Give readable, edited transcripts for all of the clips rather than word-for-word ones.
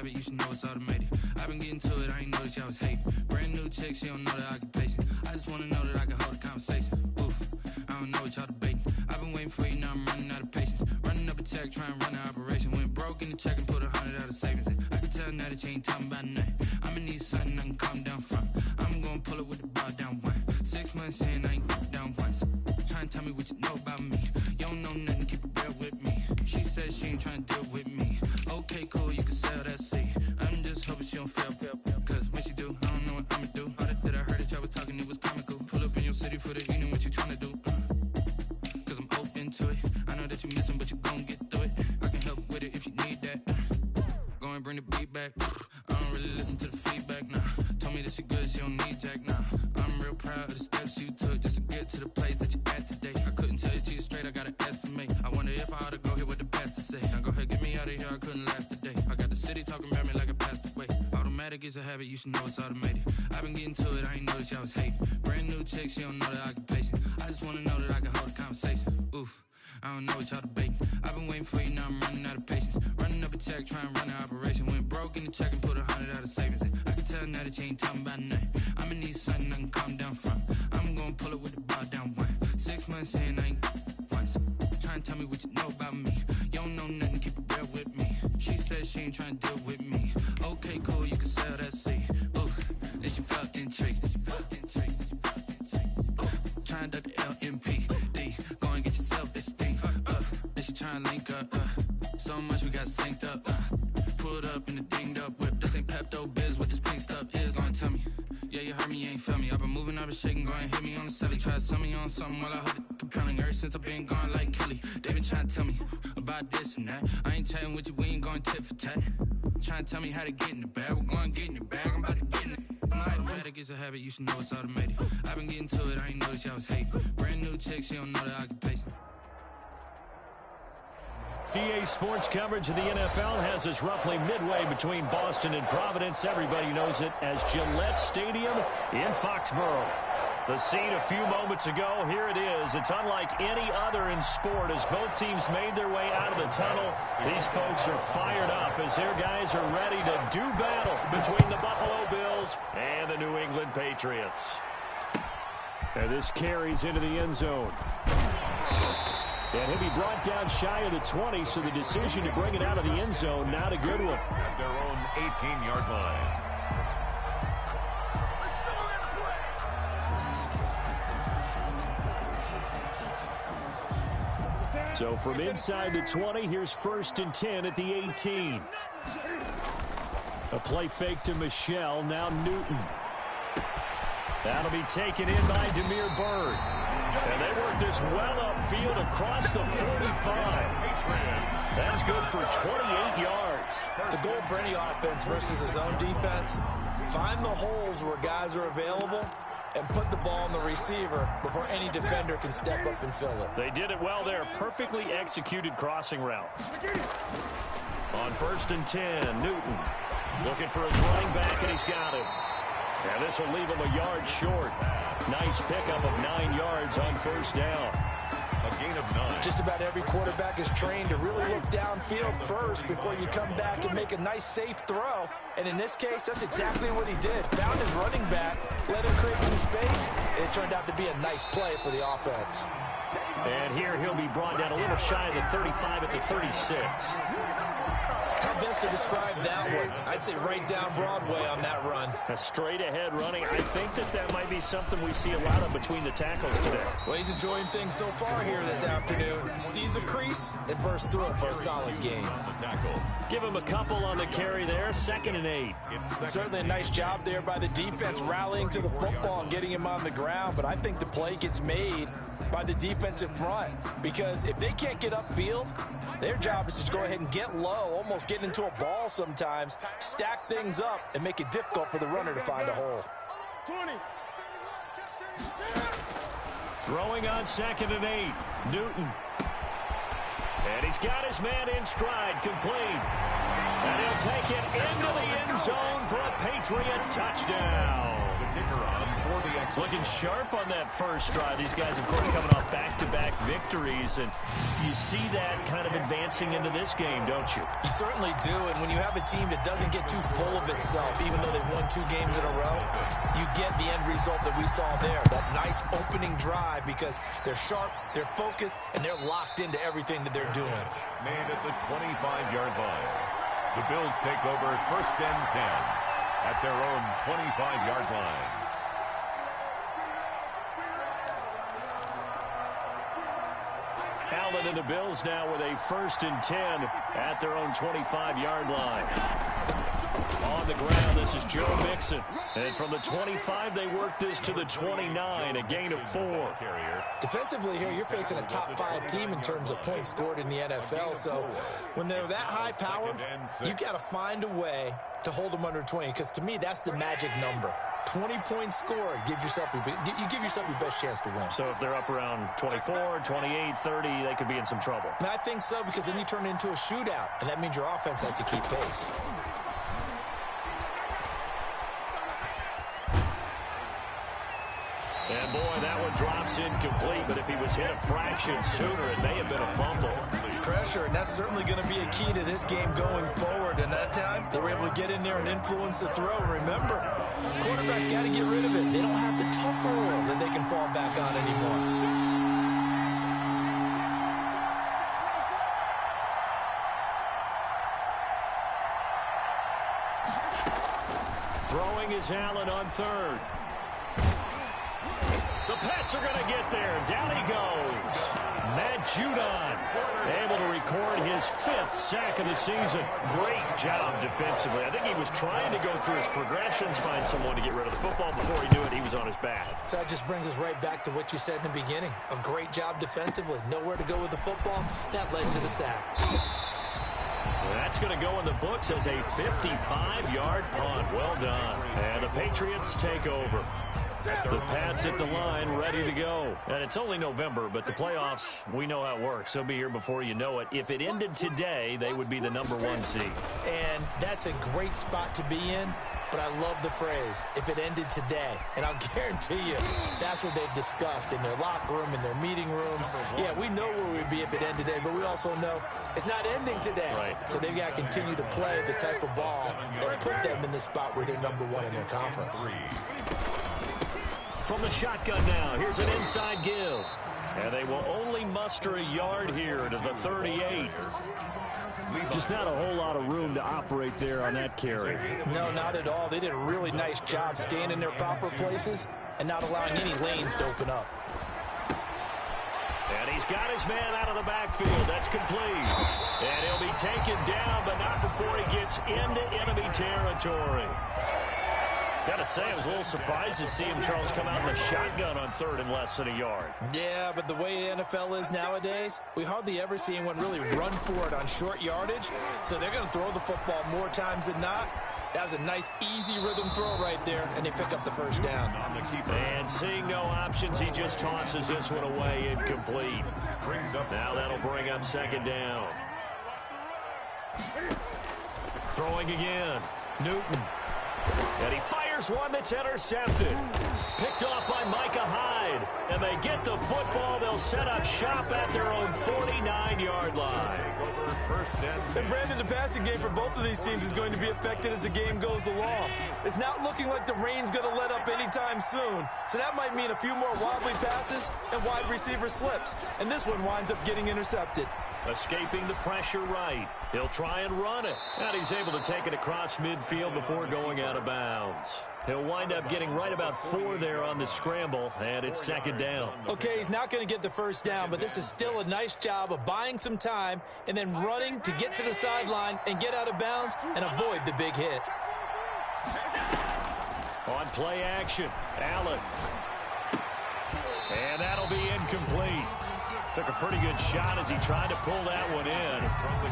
You should know it's automated. I've been getting to it, I ain't noticed y'all was hating. Brand new chick, she don't know the occupation. I just wanna know that I can hold a conversation. Oof, I don't know what y'all debating. I've been waiting for you, now I'm running out of patience. Running up a check, trying to run an operation. Went broke in the check and put 100 out of savings in. I can tell now that you ain't talking about nothing. I'ma need something I can calm down from. I'm gonna pull it with the bar down one. 6 months in, I ain't down once. Trying to tell me what you know about me. You don't know nothing, keep it real with me. She said she ain't trying to deal with me. Okay, cool, you can sell that seed. I'm just hoping she don't fail, cause when she do, I don't know what I'ma do. All that I heard that y'all was talking, it was comical. Pull up in your city for the evening, what you tryna do? Cause I'm open to it. I know that you missing, but you gon' get through it. I can help with it if you need that. Go and bring the beat back. I don't really listen to the feedback, nah. Told me that she good, she don't need jack, nah. I'm real proud of the steps you took just to get to the place that you at today. I couldn't tell you to you straight, I gotta estimate. I wonder if I ought to go here with the best to say. Now go ahead, get me out of here, I couldn't last today. I got the city talking about me like I passed away. Automatic is a habit, you should know it's automated. I've been getting to it, I ain't noticed y'all was hating. Brand new chick, she don't know the occupation. I just wanna know that I can hold a conversation. Oof, I don't know what y'all debating. I've been waiting for you, now I'm running out of patience. Running up a check, trying to run an operation. Went broke in the check and put 100 out of savings in. I can tell now that you ain't talking about nothing. I'ma need something I can calm down from. I'm gonna pull it with the bar down one. 6 months in, I ain't once. Trying to tell me what you know about me. You don't know nothing, keep it real with me. She said she ain't trying to deal with me. Okay, cool, you can sell that seed. Ooh, and she felt intrigued. Trying to duck the LMPD. Go and get your self-esteem. And she trying to link up. So much we got synced up. Pulled up in the dinged up whip. This ain't Pepto-Biz, what this pink stuff is. Long tell me. Yeah, you heard me, you ain't felt me. I've been moving, I've been shaking, go and hit me on the celly. Try to sell me on something while I heard it compelling. Ever since I've been gone like Kelly, they been trying to tell me about this and that. I ain't chatting with you, we ain't going tit for tat. Trying to tell me how to get in the bag, we're going to get in the bag, I'm about to get in it. Automatic is a habit, you should know it's automated. I've been getting to it, I ain't noticed y'all was hating. Brand new chick, she don't know the occupation. EA Sports coverage of the NFL has us roughly midway between Boston and Providence. Everybody knows it as Gillette Stadium in Foxborough. The scene a few moments ago, here it is. It's unlike any other in sport as both teams made their way out of the tunnel. These folks are fired up as their guys are ready to do battle between the Buffalo Bills and the New England Patriots. And this carries into the end zone. And he'll be brought down shy of the 20, so the decision to bring it out of the end zone, not a good one. At their own 18-yard line. So from inside the 20, here's 1st and 10 at the 18. A play fake to Michelle, now Newton. That'll be taken in by Damiere Byrd. And they work this well upfield across the 45. That's good for 28 yards. The goal for any offense versus his own defense, find the holes where guys are available and put the ball on the receiver before any defender can step up and fill it. They did it well there. Perfectly executed crossing route. On 1st and 10, Newton looking for his running back, and he's got it. And this will leave him a yard short. Nice pickup of 9 yards on 1st down. A gain of 9. Just about every quarterback is trained to really look downfield first before you come back and make a nice, safe throw. And in this case, that's exactly what he did. Found his running back, let him create some space, and it turned out to be a nice play for the offense. And here he'll be brought down a little shy of the 35 at the 36. How best to describe that one? I'd say right down Broadway on that run. A straight-ahead running. I think that might be something we see a lot of between the tackles today. Well, he's enjoying things so far here this afternoon. Sees a crease and bursts through it for a solid gain. Give him a couple on the carry there. 2nd and 8. Certainly a nice job there by the defense rallying to the football and getting him on the ground, but I think the play gets made by the defensive front, because if they can't get upfield, their job is to go ahead and get low, almost get into a ball sometimes, stack things up, and make it difficult for the runner to find a hole. 20. Throwing on 2nd and 8. Newton. And he's got his man in stride, complete. And he'll take it into the end zone for a Patriot touchdown. The kicker on for the extra. Looking sharp on that first drive. These guys, of course, coming off back-to-back victories, and you see that kind of advancing into this game, don't you? You certainly do, and when you have a team that doesn't get too full of itself, even though they've won 2 games in a row, you get the end result that we saw there, that nice opening drive, because they're sharp, they're focused, and they're locked into everything that they're doing. Made at the 25-yard line. The Bills take over 1st and 10 at their own 25-yard line. Allen and the Bills now with a 1st and 10 at their own 25-yard line. On the ground, this is Joe Mixon. And from the 25, they work this to the 29, a gain of 4. Defensively here, you're facing a top 5 team in terms of points scored in the NFL. So when they're that high-powered, you've got to find a way to hold them under 20, because to me, that's the magic number. 20 points scored gives yourself you give yourself your best chance to win. So if they're up around 24, 28, 30, they could be in some trouble. And I think so, because then you turn it into a shootout, and that means your offense has to keep pace. And boy, that one drops incomplete, but if he was hit a fraction sooner, it may have been a fumble. Pressure, and that's certainly going to be a key to this game going forward. And that time, they were able to get in there and influence the throw. Remember, quarterbacks got to get rid of it. They don't have the Tucker rule that they can fall back on anymore. Throwing is Allen on 3rd. The Pats are going to get there. Down he goes. Matt Judon able to record his 5th sack of the season. Great job defensively. I think he was trying to go through his progressions, find someone to get rid of the football. Before he knew it, he was on his back. So that just brings us right back to what you said in the beginning. A great job defensively. Nowhere to go with the football. That led to the sack. That's going to go in the books as a 55-yard punt. Well done. And the Patriots take over. The Pats at the line, ready to go. And it's only November, but the playoffs, we know how it works. They'll be here before you know it. If it ended today, they would be the #1 seed. And that's a great spot to be in, but I love the phrase, if it ended today. And I'll guarantee you, that's what they've discussed in their locker room, in their meeting rooms. Yeah, we know where we'd be if it ended today, but we also know it's not ending today. Right. So they've got to continue to play the type of ball that put them in the spot where they're #1 in their conference. From the shotgun now, here's an inside give. And they will only muster a yard here to the 38. Just not a whole lot of room to operate there on that carry. No, not at all. They did a really nice job staying in their proper places and not allowing any lanes to open up. And he's got his man out of the backfield. That's complete. And he'll be taken down, but not before he gets into enemy territory. Gotta say, I was a little surprised to see him, Charles, come out in a shotgun on 3rd and less than a yard. Yeah, but the way the NFL is nowadays, we hardly ever see anyone really run for it on short yardage. So they're going to throw the football more times than not. That was a nice, easy rhythm throw right there, and they pick up the first down. And seeing no options, he just tosses this one away, incomplete. Now that'll bring up 2nd down. Throwing again. Newton. And he fires one that's intercepted. Picked off by Micah Hyde. And they get the football. They'll set up shop at their own 49-yard line. And Brandon, the passing game for both of these teams is going to be affected as the game goes along. It's not looking like the rain's going to let up anytime soon. So that might mean a few more wobbly passes and wide receiver slips. And this one winds up getting intercepted. Escaping the pressure right. He'll try and run it. And he's able to take it across midfield before going out of bounds. He'll wind up getting right about 4 there on the scramble, and it's 2nd down. Okay, he's not going to get the first down, but this is still a nice job of buying some time and then running to get to the sideline and get out of bounds and avoid the big hit. On play action, Allen. And that'll be incomplete. Took a pretty good shot as he tried to pull that one in.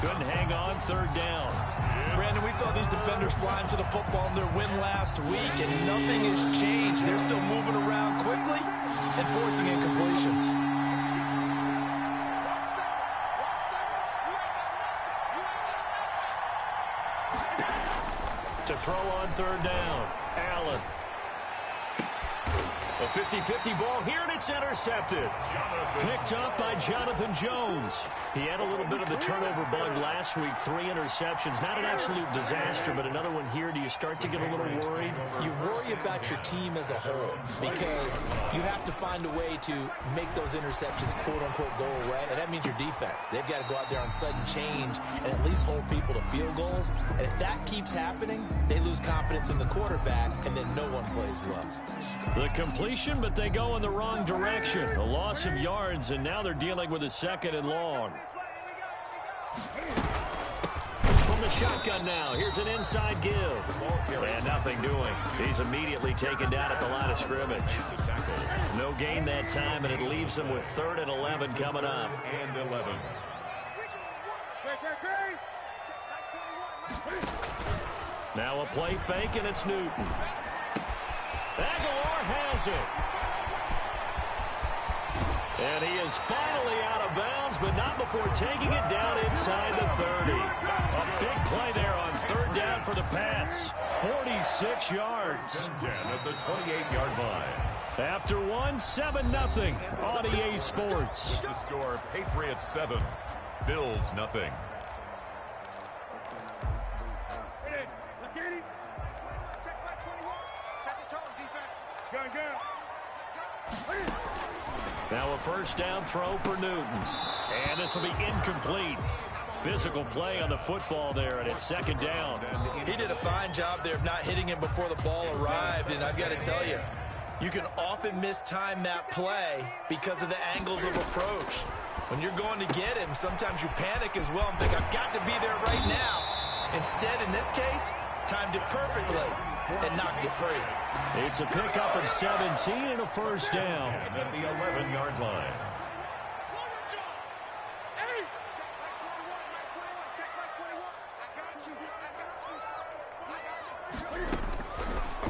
Couldn't hang on, third down. Brandon, we saw these defenders flying to the football in their win last week, and nothing has changed. They're still moving around quickly and forcing incompletions. To throw on third down, Allen. A 50-50 ball here, and it's intercepted. Picked up by Jonathan Jones. He had a little bit of the turnover bug last week, 3 interceptions. Not an absolute disaster, but another one here. Do you start to get a little worried? You worry about your team as a whole because you have to find a way to make those interceptions, quote-unquote, go away, and that means your defense. They've got to go out there on sudden change and at least hold people to field goals. And if that keeps happening, they lose confidence in the quarterback, and then no one plays well. The completion, but they go in the wrong direction. A loss of yards, and now they're dealing with a second and long. From the shotgun now, here's an inside give. And nothing doing. He's immediately taken down at the line of scrimmage. No gain that time, and it leaves them with 3rd and 11 coming up. And 11. Now a play fake, and it's Newton. Aguilar has it. And he is finally out of bounds, but not before taking it down inside the 30. A big play there on 3rd down for the Pats. 46 yards. 10 at the 28-yard line. After one, 7-0 on EA Sports. The score, Patriots 7, Bills nothing. Now a 1st down throw for Newton. And this will be incomplete. Physical play on the football there, and it's 2nd down. He did a fine job there of not hitting him before the ball arrived, and I've got to tell you, you can often mistime that play because of the angles of approach. When you're going to get him, sometimes you panic as well and think, I've got to be there right now. Instead, in this case, timed it perfectly and knocked it free. It's a pickup of 17 and a 1st down. At the 11-yard line.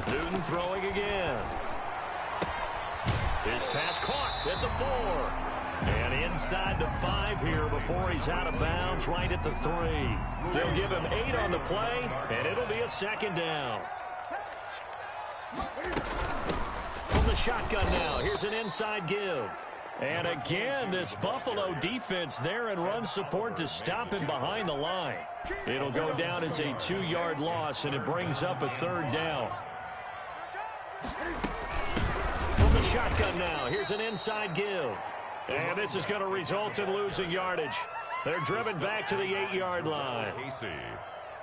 Newton throwing again. His pass caught at the 4. And inside the 5 here before he's out of bounds, right at the 3. They'll give him 8 on the play, and it'll be a 2nd down. From the shotgun now, here's an inside give. And again, this Buffalo defense there and run support to stop him behind the line. It'll go down as a 2-yard loss, and it brings up a 3rd down. From the shotgun now, here's an inside give. And this is going to result in losing yardage. They're driven back to the 8-yard line.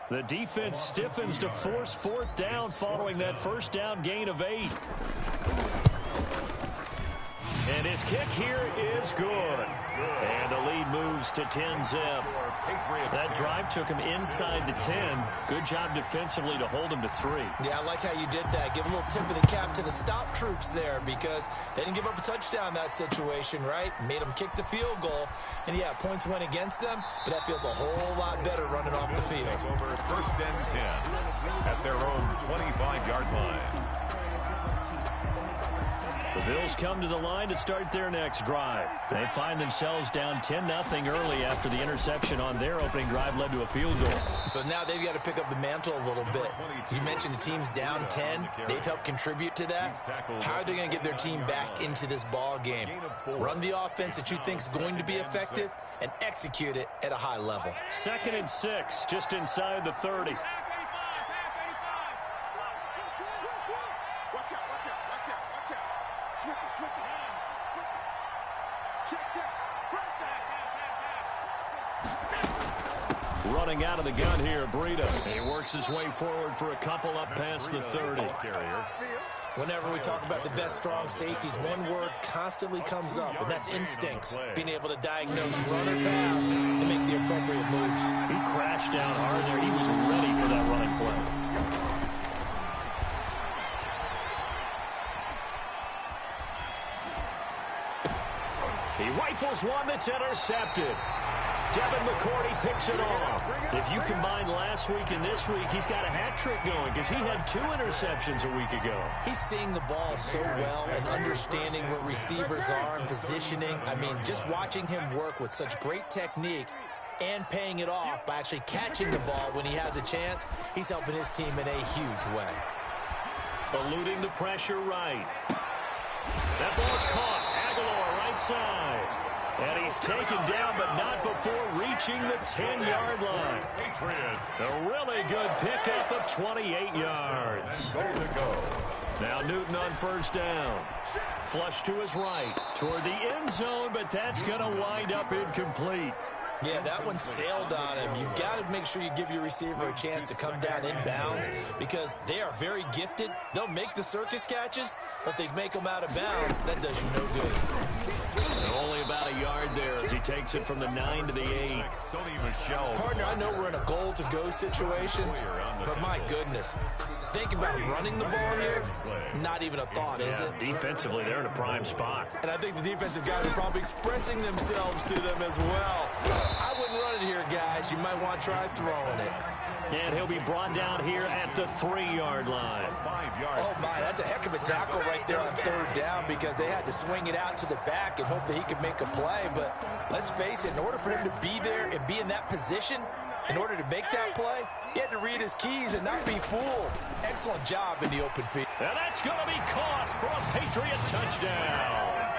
The defense stiffens to force 4th down following that 1st down gain of 8. And his kick here is good. And the lead moves to 10-zip. That drive took him inside the 10. Good job defensively to hold him to 3. Yeah, I like how you did that. Give a little tip of the cap to the stop troops there because they didn't give up a touchdown in that situation, right? Made them kick the field goal. And, yeah, points went against them, but that feels a whole lot better running off the field. Over 1st and 10 at their own 25-yard line. The Bills come to the line to start their next drive. They find themselves down 10-0 early after the interception on their opening drive led to a field goal. So now they've got to pick up the mantle a little bit. You mentioned the team's down 10. They've helped contribute to that. How are they going to get their team back into this ball game? Run the offense that you think is going to be effective and execute it at a high level. 2nd and 6, just inside the 30. Running out of the gun here, Breida. He works his way forward for a couple up past the 30. Whenever we talk about the best strong safeties, one word constantly comes up, and that's instincts. Being able to diagnose run or pass and make the appropriate moves. He crashed down hard there. He was ready for that running play. throws one that's intercepted. Devin McCourty picks it off. If you combine last week and this week, he's got a hat trick going because he had 2 interceptions a week ago. He's seeing the ball so well and understanding where receivers are and positioning. I mean, just watching him work with such great technique and paying it off by actually catching the ball when he has a chance, he's helping his team in a huge way. Eluding the pressure right. That ball's caught. Aguilar right side. And he's taken down, but not before reaching the 10-yard line. A really good pickup of 28 yards. Now Newton on first down. Flush to his right toward the end zone, but that's going to wind up incomplete. Yeah, that one sailed on him. You've got to make sure you give your receiver a chance to come down inbounds because they are very gifted. They'll make the circus catches, but they make them out of bounds. That does you no good. And only about a yard there as he takes it from the 9 to the 8. Partner, I know we're in a goal-to-go situation, but my goodness, think about running the ball here, not even a thought, is it? Defensively, they're in a prime spot. And I think the defensive guys are probably expressing themselves to them as well. I wouldn't run it here, guys. You might want to try throwing it. And he'll be brought down here at the 3-yard line. Oh, my, that's a heck of a tackle right there on third down because they had to swing it out to the back and hope that he could make a play. But let's face it, in order for him to be there and be in that position, in order to make that play, he had to read his keys and not be fooled. Excellent job in the open field. And that's going to be caught for a Patriot touchdown.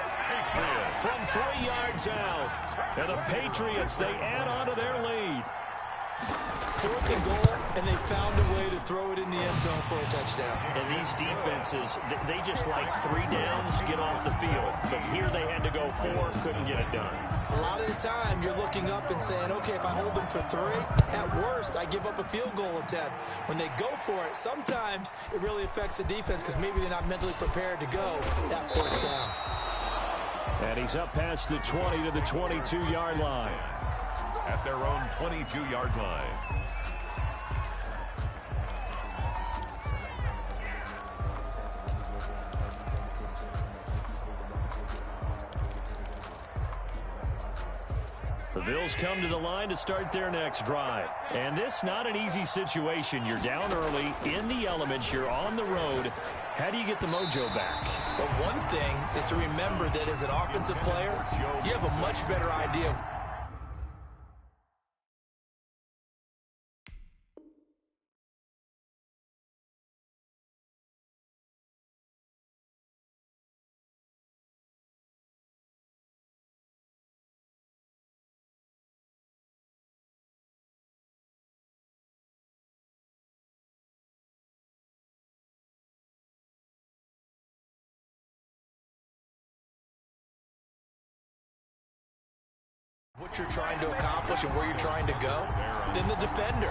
From 3 yards out. And the Patriots, they add on to their lead. 4th and goal, and they found a way to throw it in the end zone for a touchdown. And these defenses, they just like 3 downs, get off the field. But here they had to go 4, couldn't get it done. A lot of the time, you're looking up and saying, okay, if I hold them for 3, at worst, I give up a field goal attempt. When they go for it, sometimes it really affects the defense because maybe they're not mentally prepared to go that 4th down. And he's up past the 20 to the 22-yard line. At their own 22-yard line. The Bills come to the line to start their next drive. And this not an easy situation. You're down early, in the elements, you're on the road. How do you get the mojo back? But one thing is to remember that as an offensive player, you have a much better idea. What you're trying to accomplish and where you're trying to go than the defender.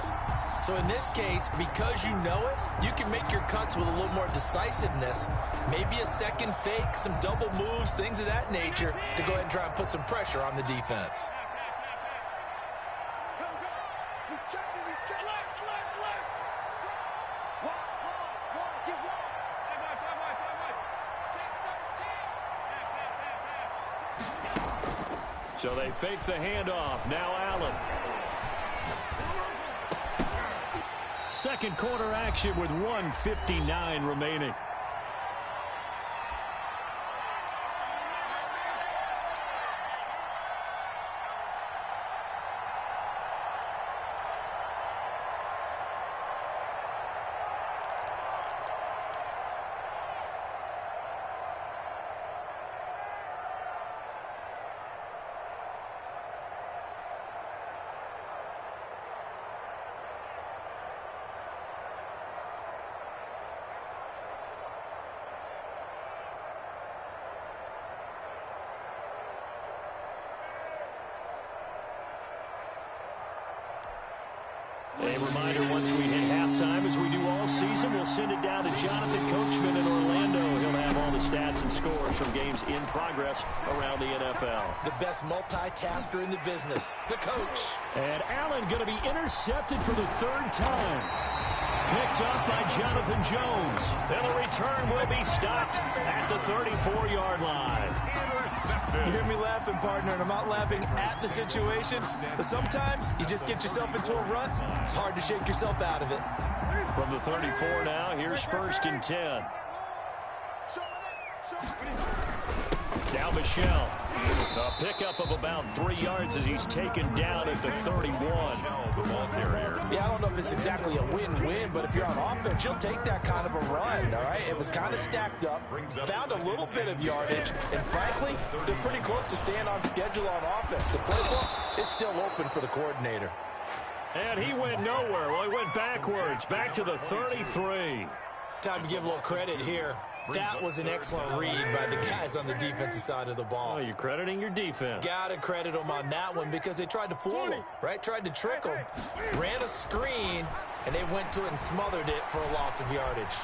So in this case, because you know it, you can make your cuts with a little more decisiveness, maybe a second fake, some double moves, things of that nature to go ahead and try and put some pressure on the defense. So they fake the handoff. Now Allen. Second quarter action with 1:59 remaining. A reminder, once we hit halftime, as we do all season, we'll send it down to Jonathan Coachman in Orlando. He'll have all the stats and scores from games in progress around the NFL. The best multitasker in the business, the coach. And Allen going to be intercepted for the 3rd time. Picked up by Jonathan Jones. And the return will be stopped at the 34-yard line. intercepted. You hear me laughing, partner, and I'm not laughing at the situation, but sometimes you just get yourself into a rut. It's hard to shake yourself out of it. From the 34 now, here's 1st and 10. Now Michelle. A pickup of about 3 yards as he's taken down at the 31. Yeah, I don't know if it's exactly a win-win, but if you're on offense, you'll take that kind of a run, all right? It was kind of stacked up, found a little bit of yardage, and frankly, they're pretty close to staying on schedule on offense. The playbook is still open for the coordinator. And he went nowhere. Well, he went backwards, back to the 33. Time to give a little credit here. That was an excellent read by the guys on the defensive side of the ball. Oh, you're crediting your defense. Got to credit them on that one because they tried to fool him, right? Tried to trick him. Ran a screen, and they went to it and smothered it for a loss of yardage.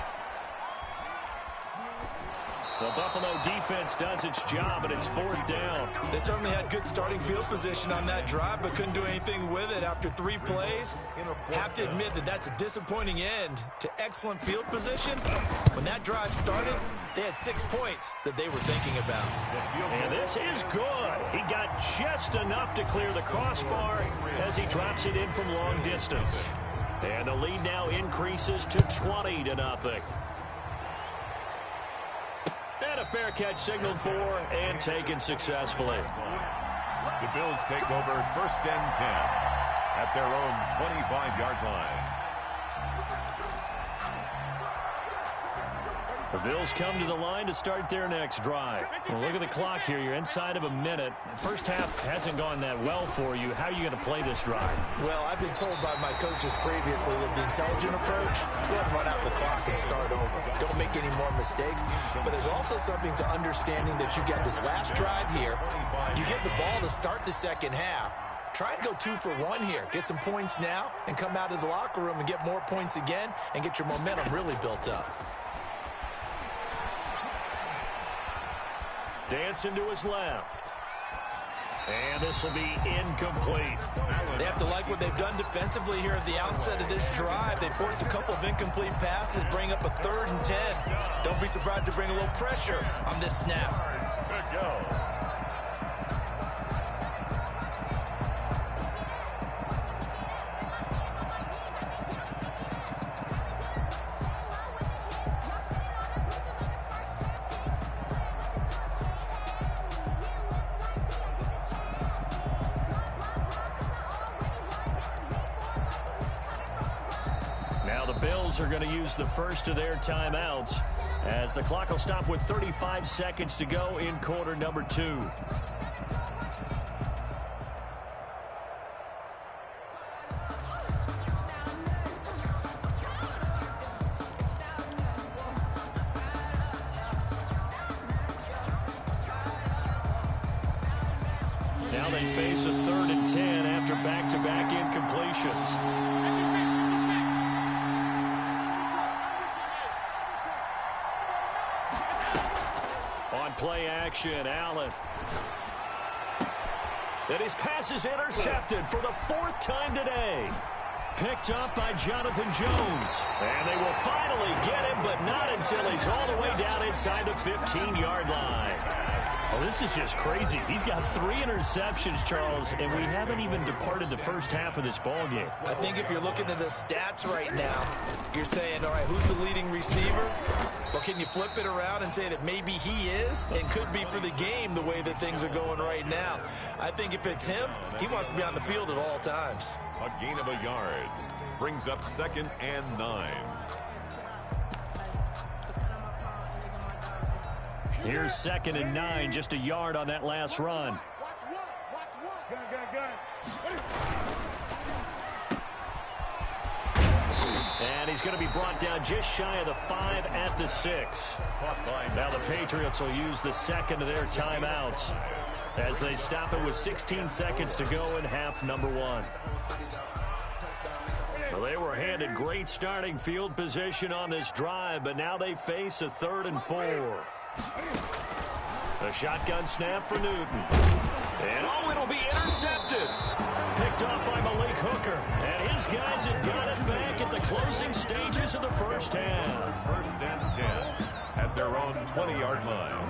The Buffalo defense does its job, and it's 4th down. They certainly had good starting field position on that drive, but couldn't do anything with it after 3 plays. Have to admit that that's a disappointing end to excellent field position. When that drive started, they had 6 points that they were thinking about. And this is good. He got just enough to clear the crossbar as he drops it in from long distance. And the lead now increases to 20-0. And a fair catch signaled for and taken successfully. The Bills take over 1st and 10 at their own 25-yard line. The Bills come to the line to start their next drive. Well, look at the clock here. You're inside of a minute. First half hasn't gone that well for you. How are you going to play this drive? Well, I've been told by my coaches previously that the intelligent approach, go ahead and run out the clock and start over. Don't make any more mistakes. But there's also something to understanding that you got this last drive here. You get the ball to start the second half. Try and go 2 for 1 here. Get some points now and come out of the locker room and get more points again and get your momentum really built up. Dancing to his left. And this will be incomplete. They have to like what they've done defensively here at the outset of this drive. They forced a couple of incomplete passes, bring up a 3rd and 10. Don't be surprised to bring a little pressure on this snap. To go. Bills are going to use the first of their timeouts as the clock will stop with 35 seconds to go in quarter number 2. Now they face a 3rd and 10 after back-to-back incompletions. Play action, Allen. And his pass is intercepted for the 4th time today. Picked up by Jonathan Jones. And they will finally get him, but not until he's all the way down inside the 15-yard line. Oh, this is just crazy. He's got 3 interceptions, Charles, and we haven't even departed the first half of this ballgame. I think if you're looking at the stats right now, you're saying, all right, who's the leading receiver? Well, can you flip it around and say that maybe he is and could be for the game the way that things are going right now? I think if it's him, he wants to be on the field at all times. A gain of a yard brings up 2nd and 9. Here's 2nd and 9, just a yard on that last run. And he's going to be brought down just shy of the 5 at the 6. Now the Patriots will use the 2nd of their timeouts as they stop it with 16 seconds to go in half number 1. Well, they were handed great starting field position on this drive, but now they face a 3rd and 4. A shotgun snap for Newton. And oh, it'll be intercepted. Picked off by Malik Hooker. And his guys have got it back at the closing stages of the first half. 1st and 10 at their own 20-yard line.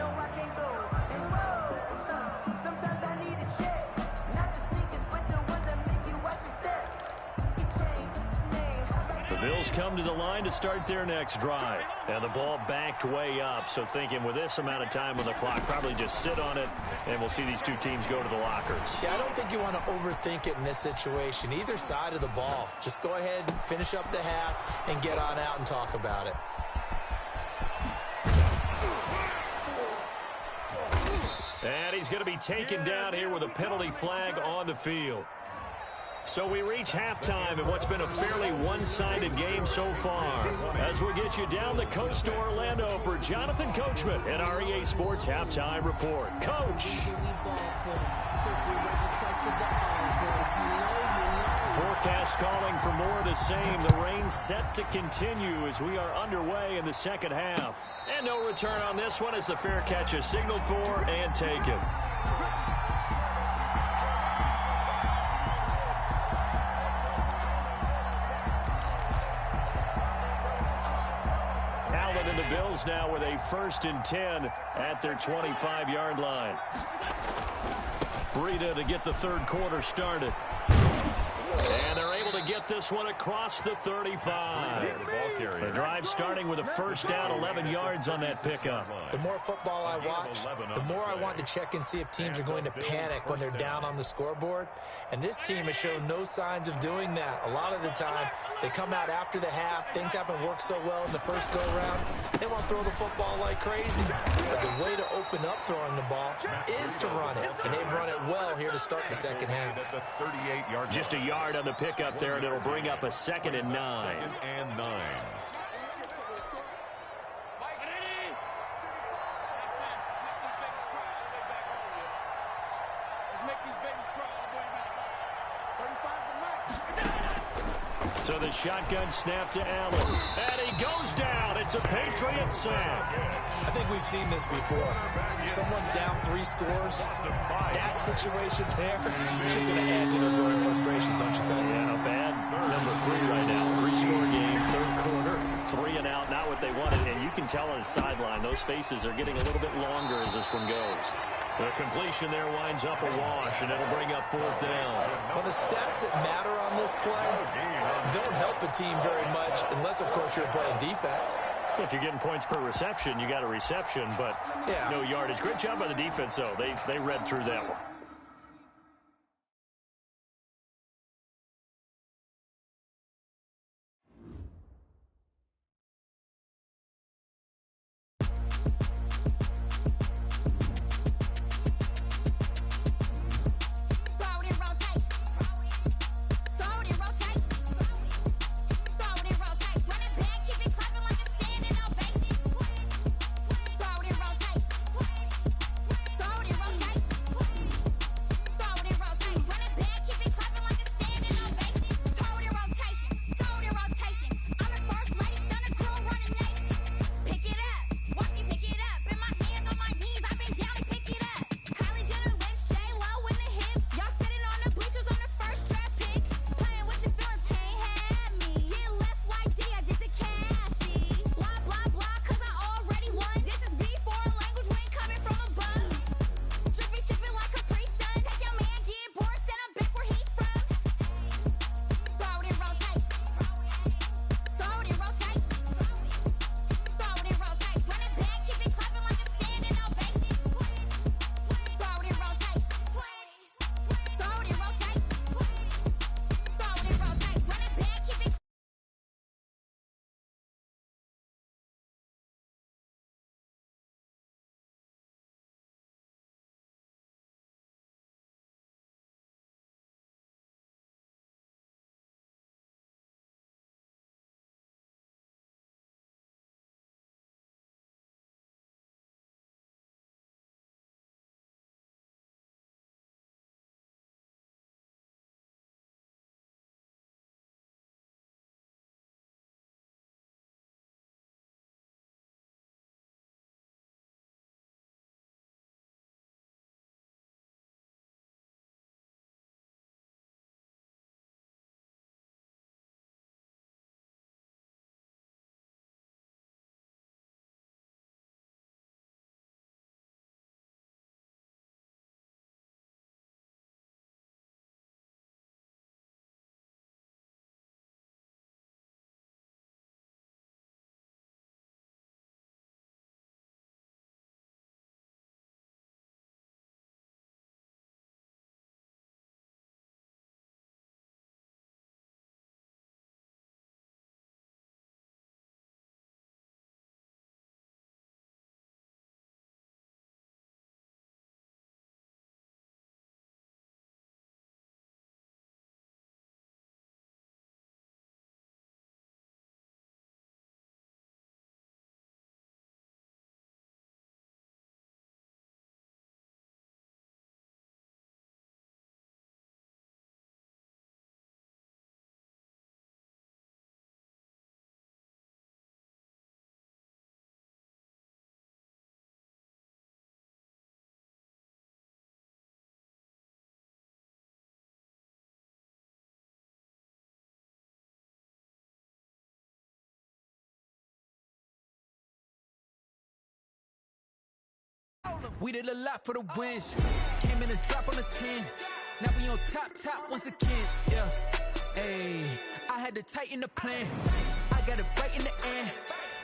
Bills come to the line to start their next drive. And the ball backed way up, so thinking with this amount of time on the clock, probably just sit on it, and we'll see these two teams go to the lockers. Yeah, I don't think you want to overthink it in this situation. Either side of the ball. Just go ahead and finish up the half and get on out and talk about it. And he's going to be taken down here with a penalty flag on the field. So we reach halftime in what's been a fairly one-sided game so far. As we'll get you down the coast to Orlando for Jonathan Coachman at our EA Sports Halftime Report. Coach. Forecast calling for more of the same. The rain set to continue as we are underway in the second half. And no return on this one as the fair catch is signaled for and taken. And the Bills now with a 1st and 10 at their 25-yard line. Breida to get the third quarter started. And they're able to get this one across the 35. The drive starting with a first down, 11 yards on that pickup. The more football I watch, the more I want to check and see if teams are going to panic when they're down on the scoreboard. And this team has shown no signs of doing that. A lot of the time, they come out after the half. Things haven't worked so well in the first go-around. They want to throw the football like crazy. But the way to open up throwing the ball is to run it. And they've run it well here to start the second half. Just a yard on the pickup there, and it'll bring up a 2nd and 9. So the shotgun snap to Allen. And he goes down. It's a Patriot sack. I think we've seen this before. Someone's down 3 scores. That situation there is just going to add to their growing frustrations, don't you think? Yeah, bad number 3 right now. 3-score game, third quarter, 3 and out, not what they wanted. And you can tell on the sideline, those faces are getting a little bit longer as this one goes. The completion there winds up a wash, and it'll bring up 4th down. Well, the stats that matter on this play don't help the team very much, unless, of course, you're playing defense. If you're getting points per reception, you got a reception, but no yardage. Great job by the defense, though. They read through that one. We did a lot for the wins. Came in a drop on the 10. Now we on top once again. Yeah. Hey, I had to tighten the plan. I got it right in the end.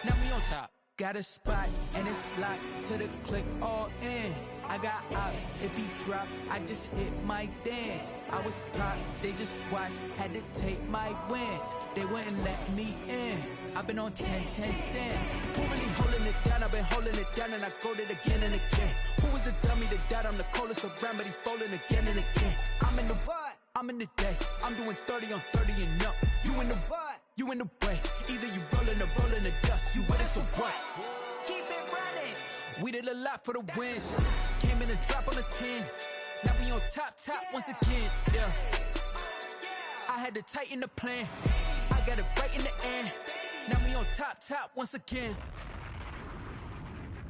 Now we on top. Got a spot and it's locked to the click all in. I got ops, if he drop, I just hit my dance. I was pop, they just watched, had to take my wins. They wouldn't let me in. I've been on 10 cents. Who really holding it down? I've been holding it down and I gold it again and again. Who was a dummy that died? I'm the coldest around, but he folding again and again. I'm in the what? I'm in the day. I'm doing 30 on 30 and up. You in the what? You in the way. Either you rolling or rolling the dust. You with us or what? Keep it running. We did a lot for the wins. Came in a drop on the 10. Now we on top once again. Yeah. I had to tighten the plan. I got it right in the end. Now we on top once again.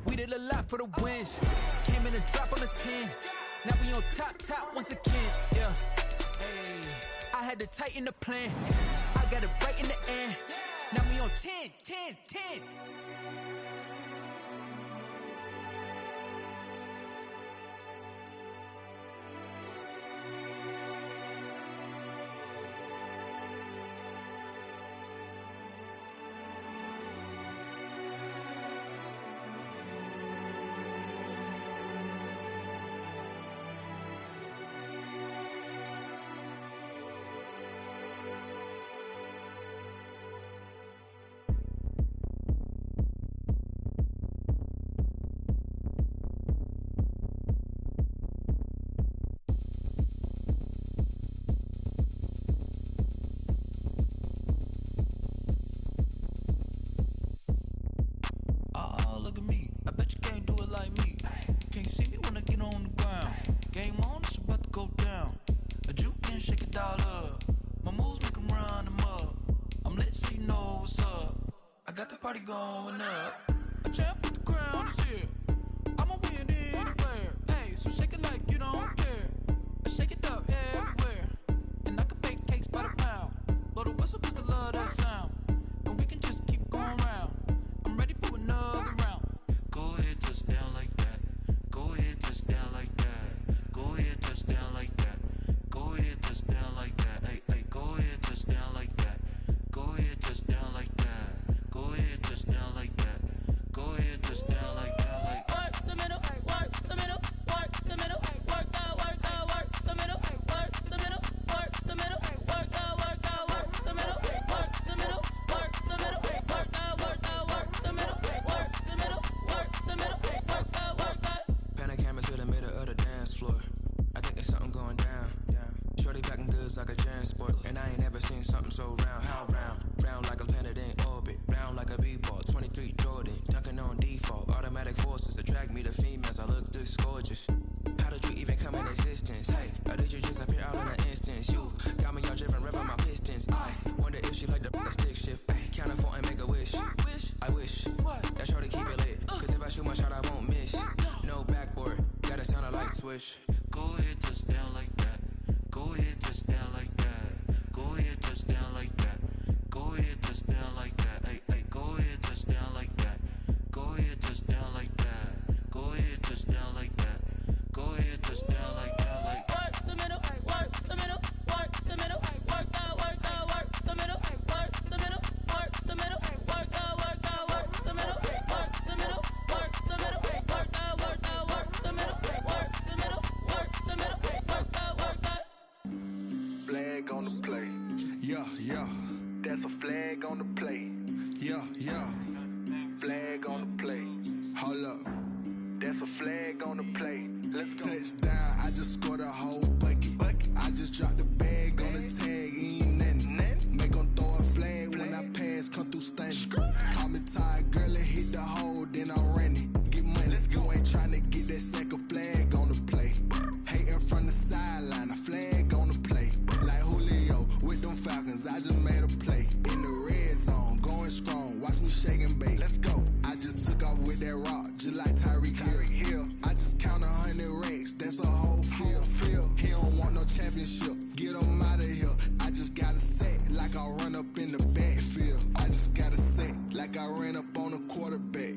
We did a lot for the wins. Came in a drop on the 10. Now we on top once again. Yeah. Hey, I had to tighten the plan. I got it right in the end. Now we on 10. Party going up. A champ with the crown is here. I'ma win anywhere. Hey, so shake it like you don't care. I shake it up everywhere. And I can bake cakes by the pound. Blow the whistle 'cause I love that sound. And we can just keep going round. I'm ready for another round. Go ahead, touch down like that. Go ahead, touch down like that. Go ahead, touch down like that. Go ahead, touch down like that. Hey, go ahead, touch down like that. Go ahead, touch down like that. Go ahead, touch down like that. Go ahead, touch down like that. Like work the middle, work the middle, work the middle, work that, work the middle, work the middle, work the middle, work that, work the middle, work the middle, work the middle, work that, work the middle, work the middle, work the middle, work that. Pan a camera to the middle of the dance floor. I think there's something going down. Shorty packing goods like a transport, and I ain't never seen something so round. How round? Round like a planet in orbit, round like a b-ball. 23 Jordan, dunking on default. Automatic forces attract me to females. I look this gorgeous. How did you even come in existence? Hey, or did you just appear out in an instance? You got me all driven, revving my pistons. I wonder if she like the stick shift. Hey, count a 4 and make a wish. I wish that shorty keep it lit. 'Cause if I shoot my shot, I won't miss. No backboard, gotta sound a light switch. go ahead, touch down like that. Go ahead, touch down like that. Go ahead, touch down like that. Go ahead, touch down like that. Hey, go ahead, touch down like that. Go ahead, touch down like that. Go ahead, touch down like that. Go ahead, touch down like that. Like work the middle, work the middle, work the middle, work that, work the middle, work the middle, work the middle, work that, work the middle, work the middle, work the middle, work that, work the middle, work the middle, work the middle, work that. Flag on the play. Yeah. That's a flag on the play. Yeah. Flag on the play. Hold up. That's a flag on the play. Let's go. Touchdown, I just scored a whole bucket. I just dropped the bag on the tag, ain't nothing. Make 'em throw a flag when I pass, come through stunning. Call me tired, girl, it hit the hole, then I'm running. Get money, you ain't tryna get that second flag on the play. Hating from the sideline, a flag on the play. Like Julio with them Falcons, I just made a play. In the red zone, going strong, watch me shake and bake. Let's go. I just took off with that rock, just like Tyreek Hill. I just count 100 racks, that's a whole field. He don't want no championship, get him out of here. I just got a set like I run up in the backfield. I just got a set like I ran up on a quarterback.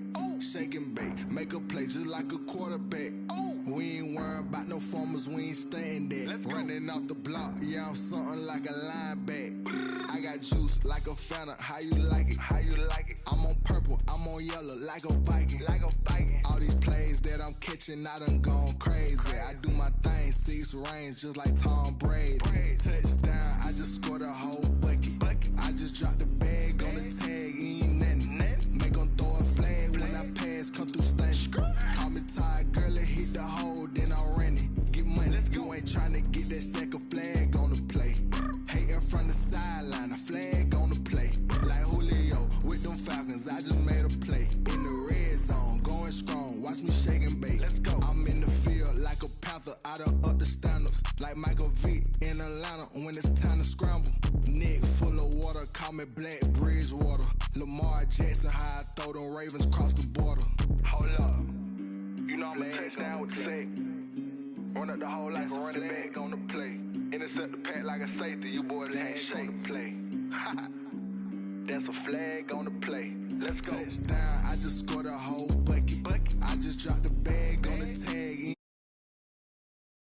shake and bake. Make a play just like a quarterback. We ain't worrying about no formers, we ain't staying there. Running off the block, yeah, I'm something like a linebacker. I got juice like a Fanta, how you like it? How you like it? I'm on purple, I'm on yellow like a Viking. Like a Viking. All these plays that I'm catching, I done gone crazy. I do my thing, 6 range just like Tom Brady. Touchdown, I just scored a whole bucket. I just dropped the bag on the tag, ain't nothing. Make 'em throw a flag when I pass, come through stunning. Call me tired, girl, it hit the hole, then I ran it. Get money, you ain't tryna get that second flag on the play. Hating from the sideline, a flag on the play. Like Julio with them Falcons, I just made a play. In the red zone, going strong, watch me shake and bake. I'm in the field like a panther, I done up the standards. Like Michael Vick in Atlanta when it's time to scramble. Neck full of water, call me Black Bridgewater. Lamar Jackson, how I throw them Ravens across the border. Hold up, you know I'm a touchdown with the sack. Run up the hole like a running back on the play. Intercept the pack like a safety, you boys ain't shake the play. That's a flag on the play. Let's go. Touchdown, I just scored a